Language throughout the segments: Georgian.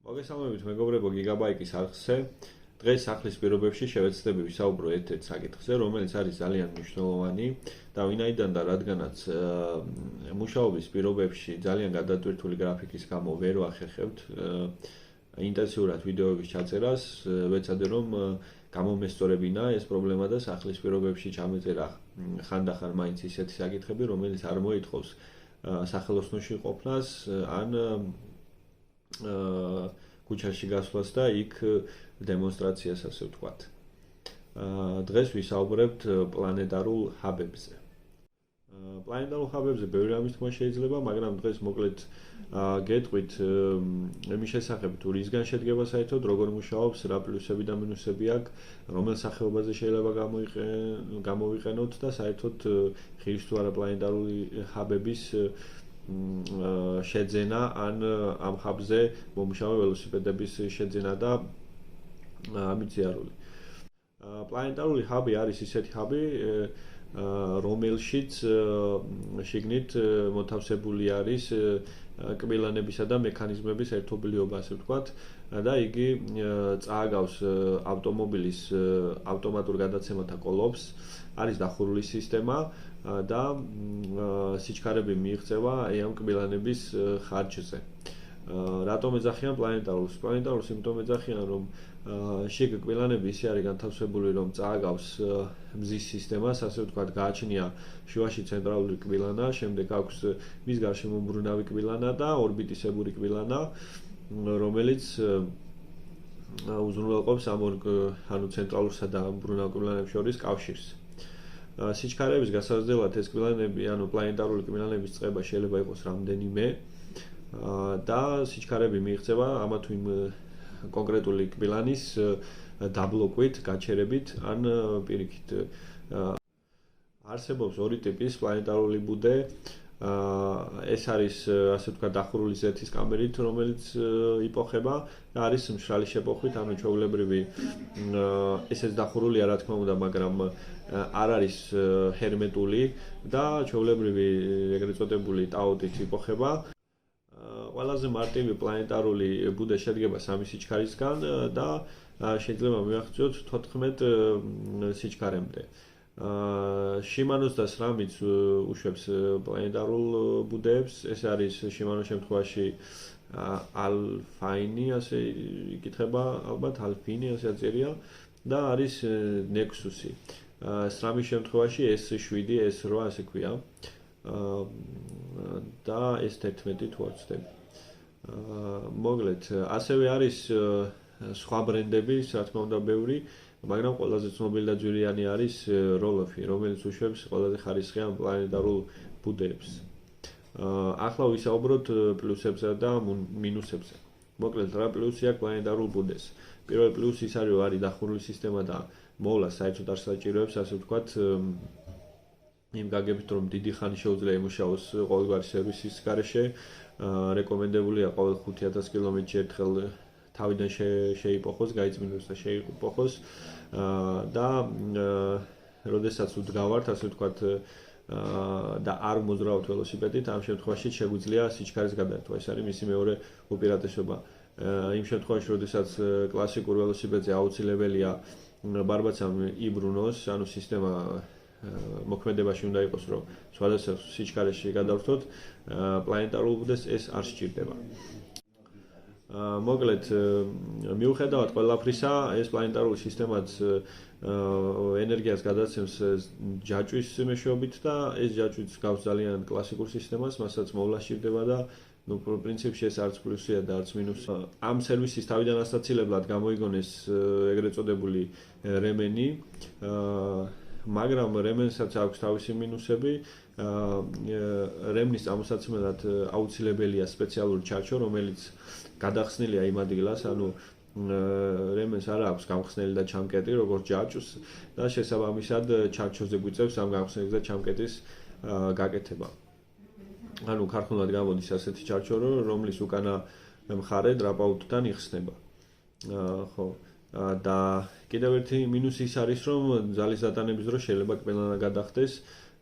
მოგესალმებით მეგობრებო გიგაბაიკის არხზე. დღეს სახლის პირობებში შევეცდები ვისაუბრო ერთ-ერთ საკითხზე, რომელიც არის ძალიან მნიშვნელოვანი და ვინაიდან და რადგანაც მუშაობის პირობებში ძალიან გადატვირთული გრაფიკის გამო ვერ ვახერხებთ ინტენსიურად ვიდეოების ჩაწერას, ვეცადე რომ გამომესწორებინა ეს პრობლემა და სახლის პირობებში ჩამეწერა ხანდახან მაინც ისეთი საკითხები, რომელიც არ მოითხოვს სახელოსნოში ყოფნას ან ქუჩაში გასვლას და იქ დემონსტრაციას, ასე ვთქვათ. დღეს ვისაუბრებთ პლანეტარულ ჰაბებზე. პლანეტარულ ჰაბებზე ბევრი რამის თქმა შეიძლება, მაგრამ დღეს მოკლედ გეტყვით იმის შესახებ, თუ რისგან შედგება საერთოდ, როგორ მუშაობს, რა პლუსები და მინუსები აქვს, რომელ სახეობაზე შეიძლება გამოვიყენოთ და საერთოდ ხილის თუ არა პლანეტარული ჰაბების შეძენა ან ამ ჰაბზე მომუშავე ველოსიპედების შეძენა და ამით ზიარული. პლანეტარული ჰაბი არის ისეთი ჰაბი, რომელშიც შიგნით მოთავსებული არის კბილანებისა და მექანიზმების ერთობლიობა, ასე ვთქვათ, და იგი წააგავს ავტომობილის ავტომატურ გადაცემათა კოლოფს, არის დახურული სისტემა და სიჩქარები მიიღწევა ამ კბილანების ხარჯზე. რატომ ეძახიან პლანეტარულს? პლანეტარულს იმიტომ ეძახიან, რომ შიგ კბილანები ისე არის განთავსებული, რომ წააგავს მზის სისტემას, ასე ვთქვათ, გააჩნია შუაში ცენტრალური კბილანა, შემდეგ აქვს მის გარშემო მბრუნავი კბილანა და ორბიტისებური კბილანა, რომელიც უზრუნველყოფს ამ ორ ცენტრალურსა და მბრუნავ კბილანებს შორის კავშირს. სიჩქარების გასაზრდელად ეს კბილანები, ანუ პლანეტარული კბილანების წყება შეიძლება იყოს რამდენიმე და სიჩქარები მიიღწევა ამა თუ იმ კონკრეტული კბილანის დაბლოკვით, გაჩერებით ან პირიქით. არსებობს ორი ტიპის პლანეტარული ბუდე. ეს არის, ასე ვთქვათ, დახურული ზეთის კამერით, რომელიც იპოხება და არის მშრალი შეპოხვით, ანუ ჩვეულებრივი ესეც დახურულია, რა თქმა უნდა, მაგრამ არ არის ჰერმეტული და ჩვეულებრივი ეგრეთ წოდებული ტაოტით იპოხება. ყველაზე მარტივი პლანეტარული ბუდე შედგება 3 სიჩქარისგან და შეიძლება მივახციოთ 14 სიჩქარემდე. Shimano's და SRAM-იც უშვებს პლანეტარულ ბუდეებს. ეს არის Shimano-ს შემთხვევაში Alpine, ასე იკითხება, ალბათ Alpine, ასე აწერია და არის Nexus-ი. SRAM-ის შემთხვევაში S7, S8, ასე ქვია. და S11 თუ არ ვცდები. მოკლედ, ასევე არის სხვა ბრენდები, რა თქმა უნდა, ბევრი, მაგრამ ყველაზე ცნობილი და ძვირიანი არის Roloff-ი, რომელიც უშვებს ყველაზე ხარისხიან პლანეტარულ ბუდეებს. ახლა ვისაუბროთ პლუსებზე და მინუსებზე. მოკლედ, რა პლუსი აქვს პლანეტარულ ბუდეს? პირველი პლუსი ის არის, რომ არის დახურული სისტემა და მოვლა საერთოდ არ საჭიროებს, ასე ვთქვათ, იმ გაგებით, რომ დიდი ხანი შეუძლია იმუშაოს ყოველგვარი სერვისის გარეშე. რეკომენდებულია ყოველ 5000 კილომეტრში ერთხელ თავიდან შეიპოხოს, გაიწმინოს და შეიპოხოს და როდესაც უდგავართ, ასე ვთქვათ, და არ მოძრავთ ველოსიპედით, ამ შემთხვევაში შეგვიძლია სიჩქარის გადაერთვა. ეს არის მისი მეორე უპირატესობა. იმ შემთხვევაში, როდესაც კლასიკურ ველოსიპედზე აუცილებელია ბარბაცამ იბრუნოს, ანუ სისტემა მოქმედებაში უნდა იყოს, რომ სხვადასხვა სიჩქარეში გადავრთოთ, პლანეტარულ ბუდეს ეს არ სჭირდება. მოკლედ, მიუხედავად ყველაფრისა, ეს პლანეტარული სისტემაც ენერგიას გადაცემს ჯაჭვის მეშვეობით და ეს ჯაჭვიც გავს ძალიან კლასიკურ სისტემას, მასაც მოვლა სჭირდება და პრინციპში ეს არც პლუსია და არც მინუსი. ამ სერვისის თავიდან ასაცილებლად გამოიგონეს ეგრეთ წოდებული რემენი, მაგრამ რემენსაც აქვს თავისი მინუსები. რემნის წამოსაცმელად აუცილებელია სპეციალური ჩარჩო, რომელიც გადახსნილია იმ ადგილას, ანუ რემენს არ აქვს გამხსნელი და ჩამკეტი, როგორც ჯაჭვს და შესაბამისად ჩარჩოზე გვიწევს ამ გამხსნელის და ჩამკეტის გაკეთება. ანუ ქართულად გამოდის ასეთი ჩარჩო, რომლის უკანა მხარე დრაპაუტთან იხსნება. ხო. და კიდევ ერთი მინუსი ის არის, რომ ძალის დატანების დროს შეიძლება კბილანა გადახდეს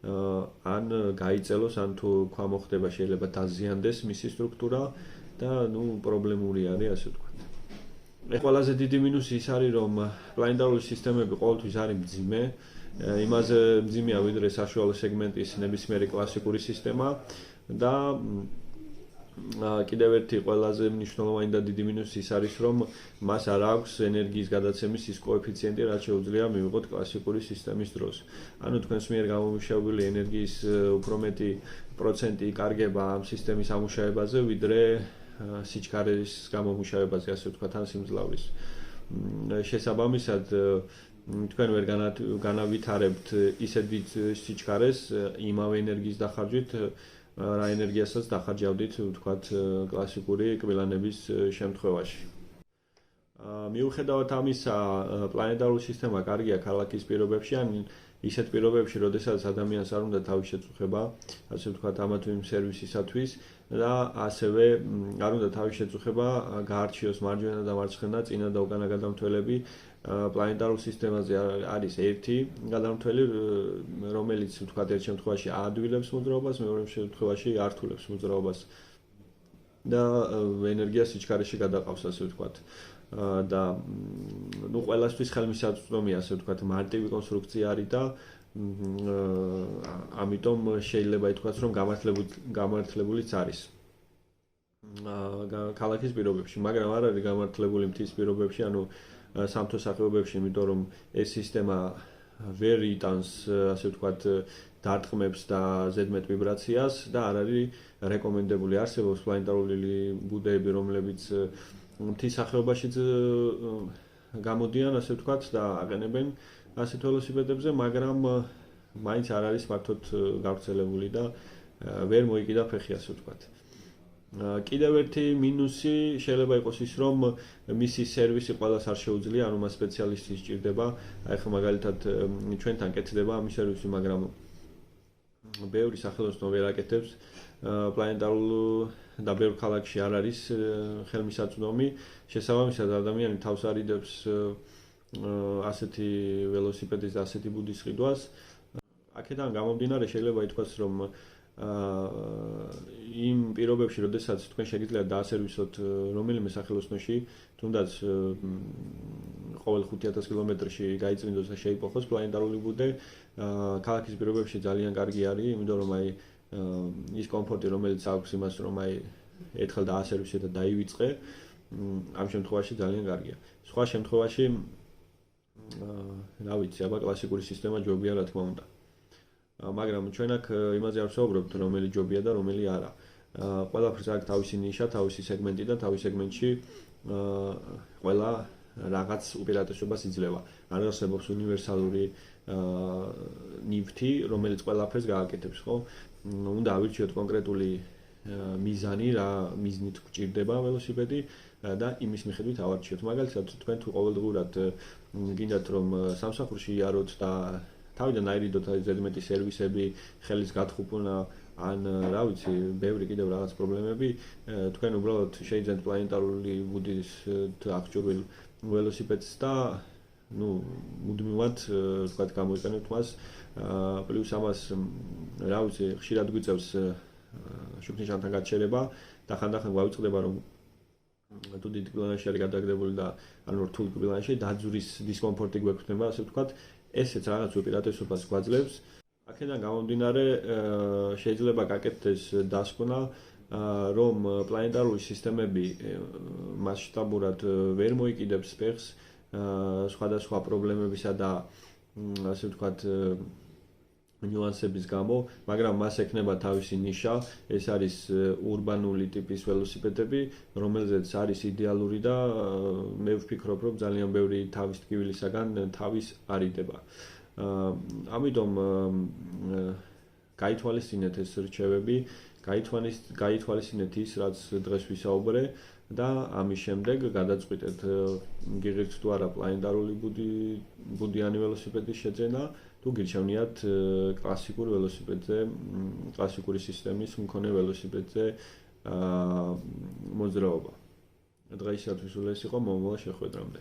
ან გაიწელოს, ან თუ ქვა მოხდება, შეიძლება დაზიანდეს მისი სტრუქტურა და ნუ პრობლემური არის ასე ვთქვათ. ყველაზე დიდი მინუსი ის არის რომ პლანეტარული სისტემები ყოველთვის არის მძიმე, იმაზე მძიმეა ვიდრე საშუალო სეგმენტის ნებისმიერი კლასიკური სისტემა და კიდევ ერთი ყველაზე მნიშვნელოვანი და დიდი მინუსი ის არის რომ მას არ აქვს ენერგიის გადაცემის ის კოეფიციენტი რაც შეუძლია მივიღოთ კლასიკური სისტემის დროს. ანუ თქვენს მიერ გამომუშავებული ენერგიის უფრო მეტი პროცენტი იკარგება ამ სისტემის ამუშავებაზე ვიდრე სიჩქარის გამომუშავებაზე ასე ვთქვათ ან სიმძლავრის. შესაბამისად თქვენ ვერ განავითარებთ ისეთ დიდ სიჩქარეს იმავე ენერგიის დახარჯვით რა ენერგიასაც დახარჯავდით ვთქვათ კლასიკური კბილანების შემთხვევაში. მიუხედავად ამისა, პლანეტარული სისტემა კარგია ქალაქის პირობებში ან ისეთ პირობებში, როდესაც ადამიანს არ უნდა თავის შეწუხება, ასე ვთქვათ, ამა თუ იმ სერვისისათვის და ასევე არ უნდა თავის შეწუხება გაარჩიოს მარჯვენა და მარცხენა, წინა და უკანა გადამთვალები. პლანეტარულ სისტემაზე არის ერთი გადამთვალი, რომელიც ვთქვათ ერთ შემთხვევაში აადვილებს მოძრაობას, მეორე შემთხვევაში ართულებს მოძრაობას და ენერგიას სიჩქარეში გადაყავს, ასე ვთქვათ. და ნუ ყველასთვის ხელმისაწვდომია, ასე ვთქვათ, მარტივი კონსტრუქცია არის და ამიტომ შეიძლება ითქვას, რომ გამართლებულიც არის. ქალაქის პირობებში, მაგრამ არ არის გამართლებული მთის პირობებში, ანუ სამთო სახეობებში, იმიტომ რომ ეს სისტემა ვერ იტანს, ასე ვთქვათ, დარტყმებს და ზედმეტ ვიბრაციას და არ არის რეკომენდებული. არსებობს პლანეტარული ბუდეები, რომლებიც მთის სახეობაშიც გამოდიან, ასე ვთქვათ, და აყენებენ ასეთ ველოსიპედებზე, მაგრამ მაინც არ არის ფართოდ გავრცელებული და ვერ მოიკიდა ფეხი, ასე ვთქვათ. კიდევ ერთი მინუსი შეიძლება იყოს ის, რომ მისი სერვისი ყველას არ შეუძლია, ანუ მას სპეციალისტი სჭირდება. აი ხო მაგალითად ჩვენთან კეთდება ამის სერვისი, მაგრამ ბევრი სახელოსნო ვერ აკეთებს. პლანეტარულ და ბევრ ქალაქში არ არის ხელმისაწვდომი. შესაბამისად ადამიანი თავს არიდებს ასეთი ველოსიპედის და ასეთი ბუდის ყიდვას. აქედან გამომდინარე შეიძლება ითქვას, რომ იმ პირობებში, როდესაც თქვენ შეგიძლიათ დაასერვისოთ რომელიმე სახელოსნოში, თუნდაც ყოველ 5000 კილომეტრში გაიწმინდოს და შეიპოხოს პლანეტარული ბუდე, ქალაქის პირობებში ძალიან კარგი არის, იმიტომ რომ აი ის კომფორტი, რომელიც აქვს იმას, რომ აი ერთხელ დაასერვისე და დაივიწყე, ამ შემთხვევაში ძალიან კარგია. სხვა შემთხვევაში რა ვიცი, აბა კლასიკური სისტემა ჯობია, რა თქმა უნდა. მაგრამ ჩვენ აქ იმაზე არ ვსაუბრობთ, რომელი ჯობია და რომელი არა. ყველაფერს აქვს თავისი ნიშა, თავისი სეგმენტი და თავის სეგმენტში ყველა რაღაც უპირატესობას იძლევა. არ არსებობს უნივერსალური ნივთი, რომელიც ყველაფერს გააკეთებს, ხო? უნდა ავირჩიოთ კონკრეტული მიზანი, რა მიზნით გვჭირდება ველოსიპედი და იმის მიხედვით ავარჩიოთ. მაგალითად, თქვენ თუ ყოველდღურად გინდათ რომ სამსახურში იაროთ და თავიდან აირიდოთ ზედმეტი სერვისები, ხელის გათხოვნა ან რა ვიცი, ბევრი კიდევ რაღაც პრობლემები, თქვენ უბრალოდ შეიძლება პლანეტარული ბუდის აღჭურვილ ველოსიპედს და ნუ მუდმივად ვთქვათ გამოიყენებთ მას. პლუს ამას რა ვიცი, ხშირად გვიწევს შუქნიშანთან გაჩერება და ხანდახან გვავიწყდება რომ თუ დიდ კბილანში არის გადაგდებული და ანუ რთულ კბილანში დაძვრის დისკომფორტი გვექნება, ასე ვთქვათ, ესეც რაღაც უპირატესობას გვაძლევს. აქედან გამომდინარე შეიძლება გაკეთდეს დასკვნა, რომ პლანეტარული სისტემები მასშტაბურად ვერ მოიკიდებს ფეხს სხვადასხვა პრობლემებისა და ასე ვთქვათ ნიუანსების გამო, მაგრამ მას ექნება თავისი ნიშა, ეს არის ურბანული ტიპის ველოსიპედები, რომელზეც არის იდეალური და მე ვფიქრობ, რომ ძალიან ბევრი თავის ტკივილისაგან თავის არიდება. ამიტომ გაითვალისწინეთ ეს რჩევები, გაითვალისწინეთ ის, რაც დღეს ვისაუბრე და ამის შემდეგ გადაწყვიტეთ, გიღებთ თუ არა პლანეტარული ბუდიანი ველოსიპედის შეძენა, თუ გირჩევნიათ კლასიკურ ველოსიპედზე, კლასიკური სისტემის მქონე ველოსიპედზე მოძრაობა. დღეისათვის ეს იყო მომავალ შეხვედრამდე.